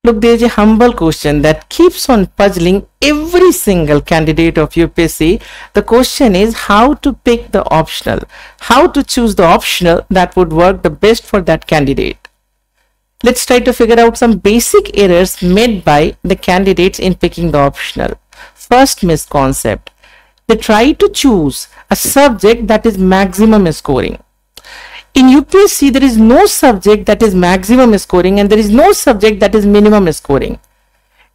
Look, there is a humble question that keeps on puzzling every single candidate of UPSC. The question is how to pick the optional, how to choose the optional that would work the best for that candidate. Let's try to figure out some basic errors made by the candidates in picking the optional. First misconcept. They try to choose a subject that is maximum scoring. In UPSC, there is no subject that is maximum scoring and there is no subject that is minimum scoring.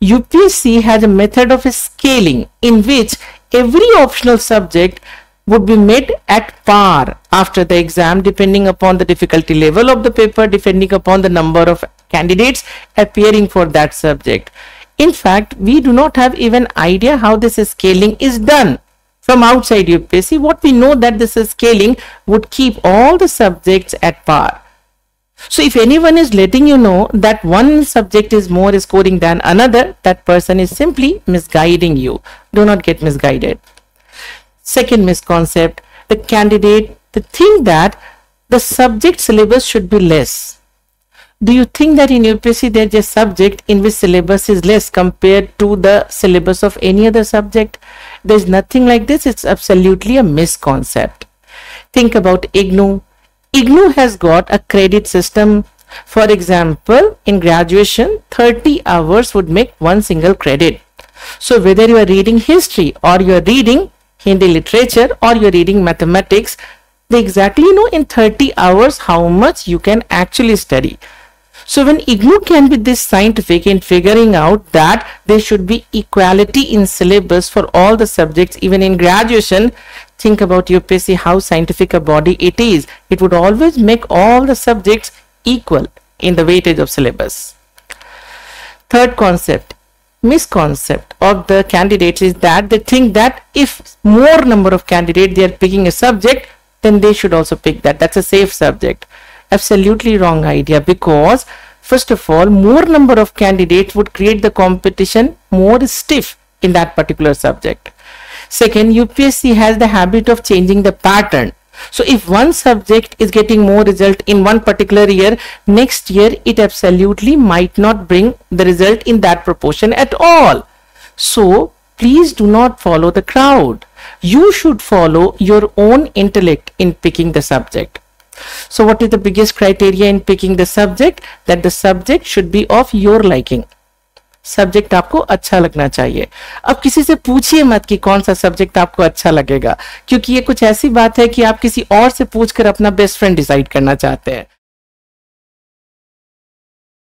UPSC has a method of scaling in which every optional subject would be made at par after the exam, depending upon the difficulty level of the paper, depending upon the number of candidates appearing for that subject. In fact, we do not have even idea how this scaling is done. From outside UPSC, what we know that this scaling would keep all the subjects at par. So if anyone is letting you know that one subject is more scoring than another, that person is simply misguiding you. Do not get misguided. Second misconcept, the candidate, they think that the subject syllabus should be less. Do you think that in UPSC there is a subject in which syllabus is less compared to the syllabus of any other subject? There is nothing like this. It's absolutely a misconcept. Think about IGNOU. IGNOU has got a credit system. For example, in graduation, 30 hours would make one single credit. So whether you are reading history or you are reading Hindi literature or you are reading mathematics, they exactly know in 30 hours how much you can actually study. So when IGNOU can be this scientific in figuring out that there should be equality in syllabus for all the subjects even in graduation, think about UPSC how scientific a body it is. It would always make all the subjects equal in the weightage of syllabus. Third concept, misconcept of the candidates is that they think that if more number of candidates they are picking a subject, then they should also pick that. That's a safe subject. Absolutely wrong idea, because first of all, more number of candidates would create the competition more stiff in that particular subject. Second, UPSC has the habit of changing the pattern. So if one subject is getting more result in one particular year, next year it absolutely might not bring the result in that proportion at all. So please do not follow the crowd. You should follow your own intellect in picking the subject. So what is the biggest criteria in picking the subject? That the subject should be of your liking. Subject आपको अच्छा लगना चाहिए. अब किसी से पूछिए मत कि कौन सा सब्जेक्ट आपको अच्छा लगेगा, क्योंकि ये कुछ ऐसी बात है कि आप किसी और से पूछकर अपना बेस्ट फ्रेंड डिसाइड करना चाहते हैं.